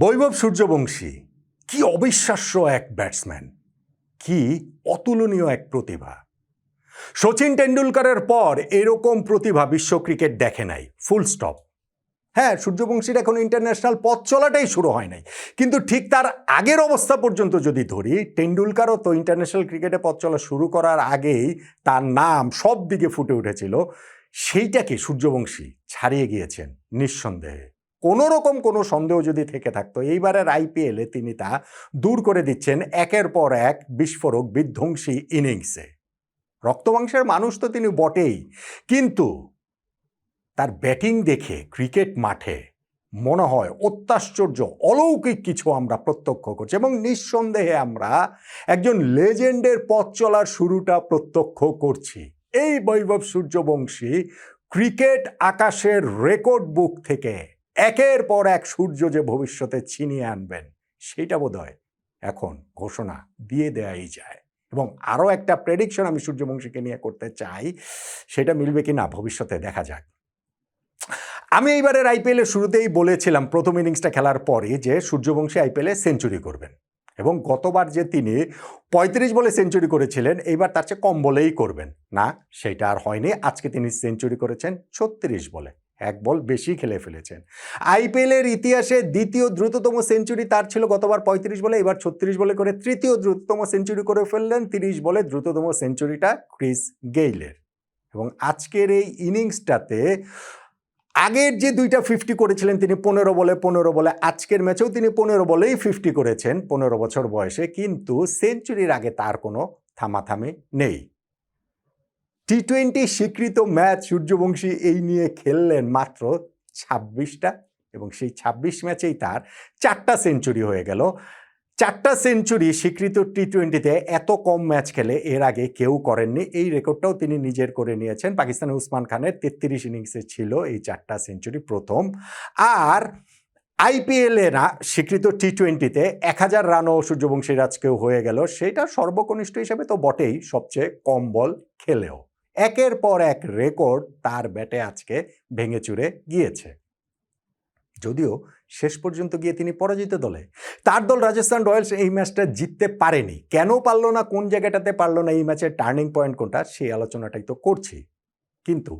বৈভব সূর্যবংশী কি অবিশ্বাস্য এক ব্যাটসম্যান, কি অতুলনীয় এক প্রতিভা। সচিন টেন্ডুলকারের পর এরকম প্রতিভা বিশ্ব ক্রিকেট দেখে নাই, ফুল স্টপ। হ্যাঁ, সূর্যবংশীর এখন ইন্টারন্যাশনাল পথ চলাটাই শুরু হয় নাই, কিন্তু ঠিক তার আগের অবস্থা পর্যন্ত যদি ধরি, টেন্ডুলকারও তো ইন্টারন্যাশনাল ক্রিকেটে পথ চলা শুরু করার আগেই তার নাম সব দিকে ফুটে উঠেছিল। সেইটাকে সূর্যবংশী ছাড়িয়ে গিয়েছেন নিঃসন্দেহে। কোনো রকম কোনো সন্দেহ যদি থেকে থাকতো, এইবারের আইপিএলে তিনি তা দূর করে দিচ্ছেন একের পর এক বিস্ফোরক বিধ্বংসী ইনিংসে। রক্তমাংসের মানুষ তো তিনি বটেই, কিন্তু তার ব্যাটিং দেখে ক্রিকেট মাঠে মনে হয় অত্যাশ্চর্য অলৌকিক কিছু আমরা প্রত্যক্ষ করছি, এবং নিঃসন্দেহে আমরা একজন লেজেন্ডের পথ চলার শুরুটা প্রত্যক্ষ করছি। এই বৈভব সূর্যবংশী ক্রিকেট আকাশের রেকর্ড বুক থেকে একের পর এক সূর্য যে ভবিষ্যতে ছিনিয়ে আনবেন, সেটা বোধহয় এখন ঘোষণা দিয়ে দেওয়াই যায়। এবং আরও একটা প্রেডিকশন আমি সূর্যবংশীকে নিয়ে করতে চাই, সেটা মিলবে কি না ভবিষ্যতে দেখা যাক। আমি এইবারের আইপিএলের শুরুতেই বলেছিলাম প্রথম ইনিংসটা খেলার পরই যে সূর্যবংশী আইপিএলে সেঞ্চুরি করবেন, এবং গতবার যে তিনি ৩৫ বলে সেঞ্চুরি করেছিলেন, এইবার তার চেয়ে কম বলেই করবেন না, সেটা আর হয়নি। আজকে তিনি সেঞ্চুরি করেছেন ৩৬ বলে, এক বল বেশি খেলে ফেলেছেন। আইপিএলের ইতিহাসে দ্বিতীয় দ্রুততম সেঞ্চুরি তার ছিল গতবার ৩৫ বলে, এবার ৩৬ বলে করে তৃতীয় দ্রুততম সেঞ্চুরি করে ফেললেন। ৩০ বলে দ্রুততম সেঞ্চুরিটা ক্রিস গেইলের। এবং আজকের এই ইনিংসটাতে আগের যে দুইটা 50 করেছিলেন তিনি 15 বলে, আজকের ম্যাচেও তিনি 15 বলেই 50 করেছেন 15 বছর বয়সে, কিন্তু সেঞ্চুরির আগে তার কোনো থামাথামি নেই। টি-20 স্বীকৃত ম্যাচ সূর্যবংশী এই নিয়ে খেললেন মাত্র 26টা, এবং সেই 26 ম্যাচেই তার 4টা সেঞ্চুরি হয়ে গেল। 4টা সেঞ্চুরি স্বীকৃত টি-20-তে এত কম ম্যাচ খেলে এর আগে কেউ করেননি। এই রেকর্ডটাও তিনি নিজের করে নিয়েছেন। পাকিস্তানের উসমান খানের 33 ইনিংসে ছিল এই 4টা সেঞ্চুরি প্রথম। আর আইপিএলে না, স্বীকৃত টি-20-তে 1000 রানও সূর্যবংশীর আজকেও হয়ে গেল। সেটা সর্বকনিষ্ঠ হিসেবে তো বটেই, সবচেয়ে কম বল খেলেও একের পর এক রেকর্ড তার ব্যাটে আজকে ভেঙে চুরে গিয়েছে। যদিও শেষ পর্যন্ত গিয়ে তিনি পরাজিত দলে। তার দল রাজস্থান রয়্যালস এই ম্যাচটা জিততে পারেনি। কেন পারলো না, কোন জায়গাটাতে পারলো না, এই ম্যাচের টার্নিং পয়েন্ট কোনটা, সেই আলোচনাটাই তো করছি। কিন্তু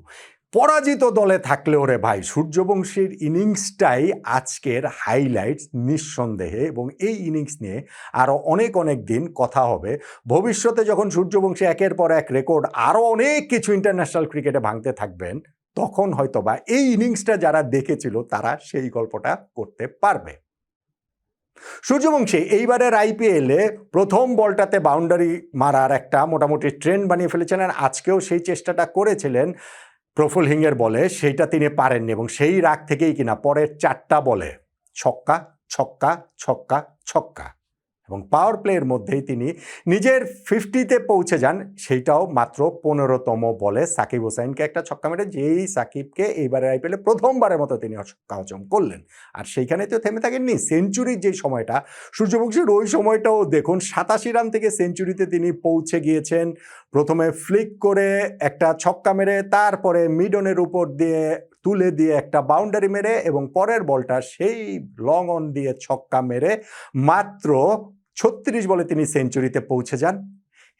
পরাজিত দলে থাকলেও রে ভাই, সূর্যবংশীর ইনিংসটাই আজকের হাইলাইটস নিঃসন্দেহে, এবং এই ইনিংস নিয়ে আরও অনেক অনেক দিন কথা হবে। ভবিষ্যতে যখন সূর্যবংশী একের পর এক রেকর্ড আরও অনেক কিছু ইন্টারন্যাশনাল ক্রিকেটে ভাঙতে থাকবেন, তখন হয়তোবা এই ইনিংসটা যারা দেখেছিল তারা সেই গল্পটা করতে পারবে। সূর্যবংশী এইবারের আইপিএলে প্রথম বলটাতে বাউন্ডারি মারার একটা মোটামুটি ট্রেন্ড বানিয়ে ফেলেছেন, আর আজকেও সেই চেষ্টাটা করেছিলেন প্রফুল হিংয়ের বলে, সেইটা তিনি পারেননি, এবং সেই রাগ থেকেই কিনা পরের 4টা বলে ছক্কা ছক্কা ছক্কা ছক্কা, এবং পাওয়ার প্লের মধ্যেই তিনি নিজের 50-তে পৌঁছে যান, সেইটাও মাত্র 15তম বলে সাকিব হোসাইনকে একটা ছক্কা মেরে, যেই সাকিবকে এইবারের আইপিএলে প্রথমবারের মতো তিনি ছক্কা হজম করলেন। আর সেইখানে তো থেমে থাকেননি, সেঞ্চুরির যে সময়টা সূর্যবংশীর, ওই সময়টাও দেখুন 87 রান থেকে সেঞ্চুরিতে তিনি পৌঁছে গিয়েছেন। প্রথমে ফ্লিক করে একটা ছক্কা মেরে, তারপরে মিডনের উপর দিয়ে তুলে দিয়ে একটা বাউন্ডারি মেরে, এবং পরের বলটা সেই লং অন দিয়ে ছক্কা মেরে মাত্র 36 বলে তিনি সেঞ্চুরিতে পৌঁছে যান।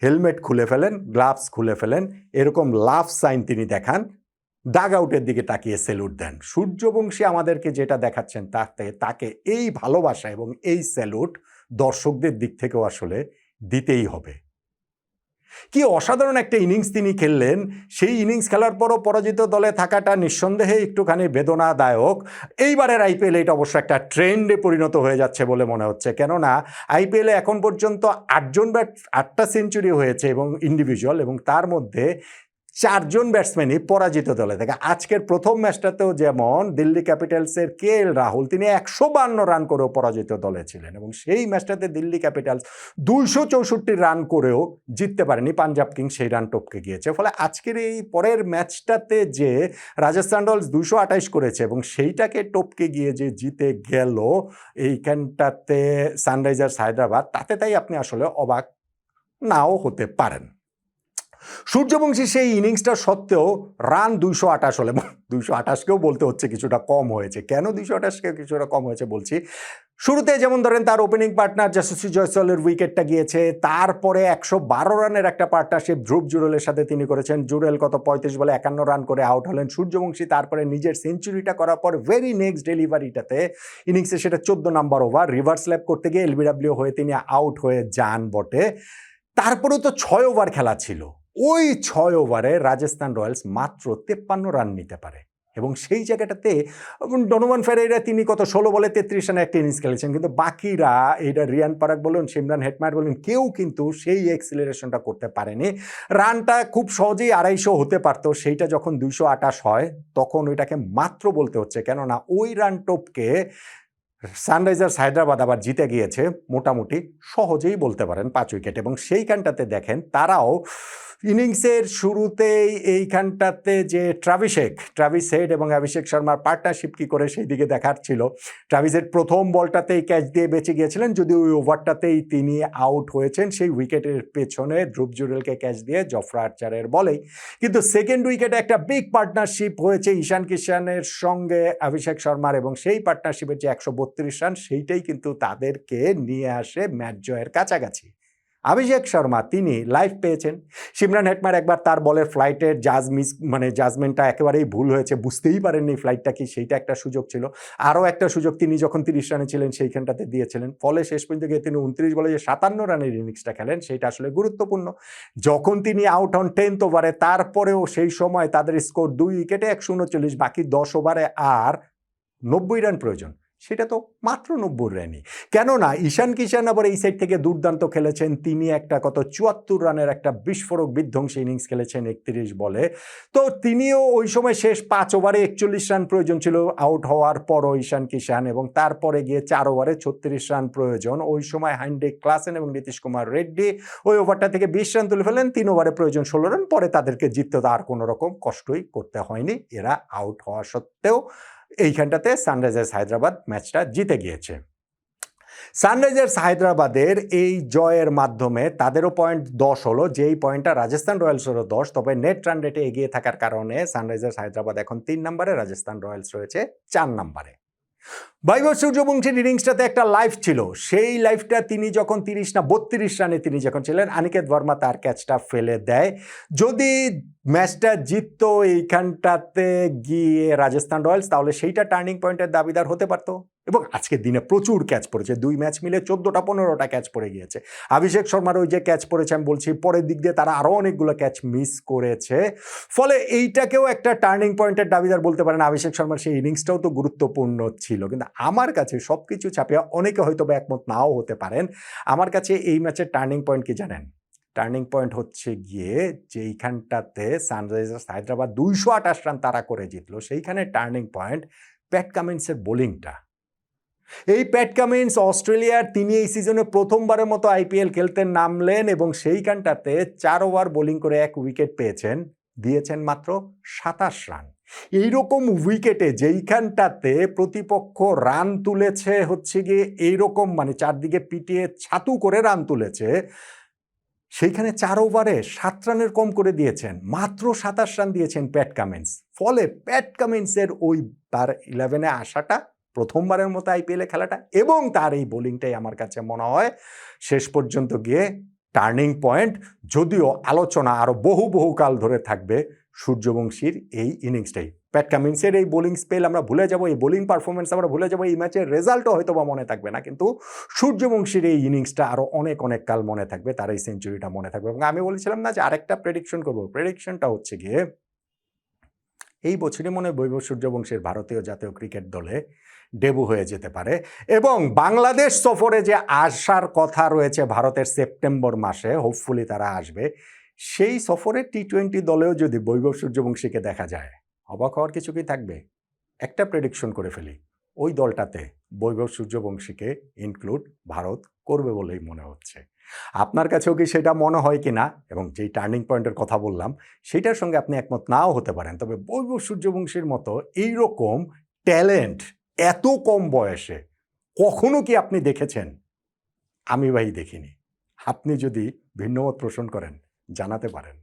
হেলমেট খুলে ফেলেন, গ্লাভস খুলে ফেলেন, এরকম লাভ সাইন তিনি দেখান, ডাগ আউটের দিকে তাকিয়ে স্যালুট দেন। সূর্যবংশী আমাদেরকে যেটা দেখাচ্ছেন তাকে এই ভালোবাসা এবং এই স্যালুট দর্শকদের দিক থেকেও আসলে দিতেই হবে। কি অসাধারণ একটা ইনিংস তিনি খেললেন। সেই ইনিংস খেলার পরও পরাজিত দলে থাকাটা নিঃসন্দেহে একটুখানি বেদনাদায়ক। এইবারের আইপিএলে এটা অবশ্য একটা ট্রেন্ডে পরিণত হয়ে যাচ্ছে বলে মনে হচ্ছে, কেননা আইপিএলে এখন পর্যন্ত 8টা সেঞ্চুরি হয়েছে এবং ইন্ডিভিজুয়াল, এবং তার মধ্যে 4জন ব্যাটসম্যানই পরাজিত দলে থাকে। আজকের প্রথম ম্যাচটাতেও যেমন দিল্লি ক্যাপিটালসের KL রাহুল, তিনি 152 রান করেও পরাজিত দলে ছিলেন, এবং সেই ম্যাচটাতে দিল্লি ক্যাপিটালস 264 রান করেও জিততে পারেনি, পাঞ্জাব কিংস সেই রান টপকে গিয়েছে। ফলে আজকের এই পরের ম্যাচটাতে যে রাজস্থান রয়্যালস 228 করেছে এবং সেইটাকে টপকে গিয়ে যে জিতে গেল এইখানটাতে সানরাইজার্স হায়দ্রাবাদ, তাতে তাই আপনি আসলে অবাক নাও হতে পারেন। সূর্যবংশী সেই ইনিংসটা সত্ত্বেও রান 228 হলে, 228কেও বলতে হচ্ছে কিছুটা কম হয়েছে। কেন 228কে কিছুটা কম হয়েছে বলছি, শুরুতে যেমন ধরেন তার ওপেনিং পার্টনার যশস্বী জয়সওয়ালের উইকেটটা গিয়েছে, তারপরে 112 রানের একটা পার্টনারশিপ ধ্রুব জুরেলের সাথে তিনি করেছেন। জুরেল কত 35 বলে 51 রান করে আউট হলেন। সূর্যবংশী তারপরে নিজের সেঞ্চুরিটা করার পর ভেরি নেক্সট ডেলিভারিটাতে ইনিংসে সেটা 14 নাম্বার ওভার রিভার্স ল্যাপ করতে গিয়ে এলবিডব্লিউ হয়ে তিনি আউট হয়ে যান বটে। তারপরেও তো 6 ওভার খেলা ছিল, ওই 6 ওভারে রাজস্থান রয়্যালস মাত্র 53 রান নিতে পারে এবং সেই জায়গাটাতে ডনোভান ফেরেইরা তিনি কত 16 বলে 33 রানে একটা ইনিংস খেলেছেন, কিন্তু বাকিরা এটা রিয়ান পারাগ বলুন, সিমরান হেটমায়ার বলুন, কেউ কিন্তু সেই এক্সিলারেশনটা করতে পারেনি। রানটা খুব সহজেই 250 হতে পারতো, সেইটা যখন 228 হয় তখন ওইটাকে মাত্র বলতে হচ্ছে, কেননা ওই রান টোপকে সানরাইজার্স হায়দ্রাবাদ আবার জিতে গিয়েছে মোটামুটি সহজেই বলতে পারেন 5 উইকেট। এবং সেইখানটাতে দেখেন তারাও ইনিংসের শুরুতেই এইখানটাতে যে ট্রাভিস হেড এবং অভিষেক শর্মার পার্টনারশিপ কী করে সেই দিকে দেখার ছিল। ট্রাভিস হেড প্রথম বলটাতেই ক্যাচ দিয়ে বেঁচে গিয়েছিলেন, যদি ওই ওভারটাতেই তিনি আউট হয়েছেন সেই উইকেটের পেছনে ধ্রুব জুরেলকে ক্যাচ দিয়ে জফরা আর্চারের বলেই। কিন্তু সেকেন্ড উইকেটে একটা বিগ পার্টনারশিপ হয়েছে ঈশান কিষানের সঙ্গে অভিষেক শর্মার, এবং সেই পার্টনারশিপের যে 132 রান সেইটাই কিন্তু তাদেরকে নিয়ে আসে ম্যাচ জয়ের কাছাকাছি। অভিষেক শর্মা তিনি লাইফ পেয়েছেন। সিমরান হেটমায়ার একবার তার বলের ফ্লাইটের জাজমেন্টটা একেবারেই ভুল হয়েছে, বুঝতেই পারেননি ফ্লাইটটা কি, সেইটা একটা সুযোগ ছিল। আরও একটা সুযোগ তিনি যখন 30 রানে ছিলেন সেইখানটাতে দিয়েছিলেন, ফলে শেষ পর্যন্ত গিয়ে তিনি 29 বলে যে 57 রানের ইনিংসটা খেলেন সেইটা আসলে গুরুত্বপূর্ণ। যখন তিনি আউট হন 10th ওভারে, তারপরেও সেই সময় তাদের স্কোর 2 উইকেটে 139, বাকি 10 ওভারে আর 90 রান প্রয়োজন, সেটা তো মাত্র 90 রানই। কেননা ঈশান কিষান আবার এই সাইড থেকে দুর্দান্ত খেলেছেন, তিনি একটা কত 74 রানের একটা বিস্ফোরক বিধ্বংসী ইনিংস খেলেছেন 31 বলে। তো তিনিও ওই সময় শেষ 5 ওভারে 41 রান প্রয়োজন ছিল আউট হওয়ার পরও ঈশান কিষান, এবং তারপরে গিয়ে 4 ওভারে 36 রান প্রয়োজন। ওই সময় হাইন্ড্রিক ক্লাসেন এবং নীতিশ কুমার রেড্ডি ওই ওভারটা থেকে 20 রান তুলে ফেলেন, 3 ওভারে প্রয়োজন 16 রান, পরে তাদেরকে জিততে তো আর কোনো রকম কষ্টই করতে হয়নি, এরা আউট হওয়া সত্ত্বেও এইখানটাতে সানরাইজার্স হায়দ্রাবাদ ম্যাচটা জিতে গিয়েছে। সানরাইজার্স হায়দ্রাবাদের এই জয়ের মাধ্যমে তাদেরও পয়েন্ট 10 হলো, যেই পয়েন্টটা রাজস্থান রয়্যালসেরও 10, তবে নেট রান রেটে এগিয়ে থাকার কারণে সানরাইজার্স হায়দ্রাবাদ এখন 3 নম্বরে, রাজস্থান রয়্যালস রয়েছে 4 নম্বরে। বৈভব সূর্যবংশীর ইনিংসটাতে একটা লাইফ ছিল, সেই লাইফটা তিনি যখন 30 না 32 রানে তিনি যখন ছিলেন, অনিকেত ভার্মা তার ক্যাচটা ফেলে দেয়। যদি ম্যাচটা জিততো এইখানটাতে গিয়ে রাজস্থান রয়্যালস, তাহলে সেইটা টার্নিং পয়েন্টের দাবিদার হতে পারতো। এবং আজকের দিনে প্রচুর ক্যাচ পড়েছে, 2 ম্যাচ মিলে 14টা-15টা ক্যাচ পড়ে গিয়েছে। অভিষেক শর্মার ওই যে ক্যাচ পড়েছে আমি বলছি, পরের দিক দিয়ে তারা আরও অনেকগুলো ক্যাচ মিস করেছে, ফলে এইটাকেও একটা টার্নিং পয়েন্টের দাবিদার বলতে পারেন। অভিষেক শর্মার সেই ইনিংসটাও তো গুরুত্বপূর্ণ ছিল, কিন্তু আমার কাছে সব কিছু ছাপিয়ে অনেকে হয়তো বা একমত নাও হতে পারেন। আমার কাছে এই ম্যাচের টার্নিং পয়েন্ট কি জানেন? টার্নিং পয়েন্ট হচ্ছে গিয়ে যেইখানটাতে সানরাইজার্স হায়দ্রাবাদ 228 রান তারা করে জিতলো, সেইখানে টার্নিং পয়েন্ট প্যাট কামিন্সের বোলিংটা। এই প্যাট কামিন্স অস্ট্রেলিয়ার, তিনি এই সিজনে প্রথমবারের মতো আইপিএল খেলতে নামলেন এবং সেইখানটাতে 4 ওভার বোলিং করে 1 উইকেট পেয়েছেন, দিয়েছেন মাত্র 27 রান। এইরকম উইকেটে যেইখানটাতে প্রতিপক্ষ রান তুলেছে হচ্ছে গিয়ে এইরকম, মানে চারদিকে পিটিয়ে ছাতু করে রান তুলেছে, সেইখানে 4 ওভারে 7 রানের কম করে দিয়েছেন, মাত্র 27 রান দিয়েছেন প্যাট কামিন্স। ফলে প্যাট কামিন্সের ওই তার 11-এ আসাটা, প্রথমবারের মতো আইপিএলে খেলাটা এবং তার এই বোলিংটাই আমার কাছে মনে হয় শেষ পর্যন্ত গিয়ে টার্নিং পয়েন্ট। যদিও আলোচনা আরও বহু কাল ধরে থাকবে সূর্যবংশীর এই ইনিংসটাই। প্যাট কামিন্সের এই বোলিং স্পেল আমরা ভুলে যাব, এই বোলিং পারফরমেন্স আমরা ভুলে যাব, এই ম্যাচের রেজাল্টও হয়তো বা মনে থাকবে না, কিন্তু সূর্যবংশীর এই ইনিংসটা আরও অনেক কাল মনে থাকবে, তার এই সেঞ্চুরিটা মনে থাকবে। এবং আমি বলেছিলাম না যে আরেকটা প্রেডিকশন করবো, প্রেডিকশনটা হচ্ছে গিয়ে এই বছরই মনে হয় বৈভব সূর্যবংশীর ভারতীয় জাতীয় ক্রিকেট দলে ডেবু হয়ে যেতে পারে। এবং বাংলাদেশ সফরে যে আসার কথা রয়েছে ভারতের সেপ্টেম্বর মাসে, হোপফুলি তারা আসবে, সেই সফরে টি-20 দলেও যদি বৈভব সূর্যবংশীকে দেখা যায়, অবাক হওয়ার কিছু কি থাকবে? একটা প্রেডিকশন করে ফেলি, ওই দলটাতে বৈভব সূর্যবংশীকে ইনক্লুড ভারত করবে বলেই মনে হচ্ছে। আপনার কাছেও কি সেটা মনে হয় কি না? এবং যেই টার্নিং পয়েন্টের কথা বললাম সেটার সঙ্গে আপনি একমত নাও হতে পারেন, তবে বৈভব সূর্যবংশীর মতো এইরকম ট্যালেন্ট এত কম বয়সে কখনো কি আপনি দেখেছেন? আমি ভাই দেখিনি। আপনি যদি ভিন্নমত পোষণ করেন জানাতে পারেন।